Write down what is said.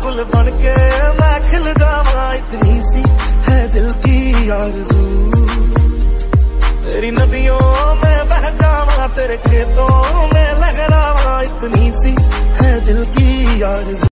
फूल बनके मैं खिल जावा, इतनी सी है दिल की आरज़ू। तेरी नदियों में बह जावा, तेरे खेतों में लहरावा, इतनी सी है दिल की आरज़ू।